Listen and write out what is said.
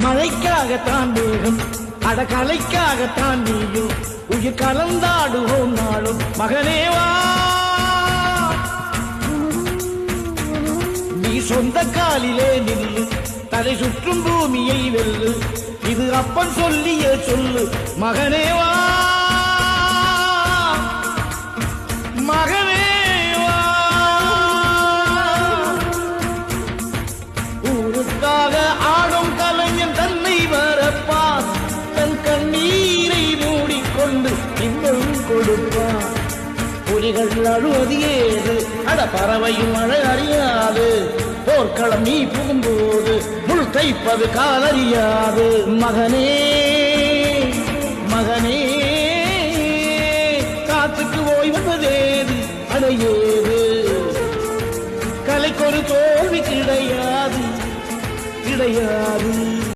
மழைக்காகத்தான் வேகம் அடகலைக்காகத்தான் நீயும் உயிர் கலந்தாடுவோம் நாளும் மகனேவா நீ சொந்த காலிலே நில்லு தலை சுற்றும் பூமியை வெல்லு இது அப்பன் சொல்லிய சொல்லு மகனேவா மகனேவா ஊருக்காக ஆடும் கலைஞன் தன்னை வரப்பான் தன் கண்ணீரை மூடிக்கொண்டு இன்னும் கொடுப்பான் புலிகள் அழுவது ஏது அட பறவையும் மழை அறியாது போர்க்களம் நீ புகும்போது முள் தைப்பது காலறியாது மகனே மகனே காத்துக்கு ஓய்வதேது அடையேது கலைக்கொரு தோல்வி கிடையாது கிடையாது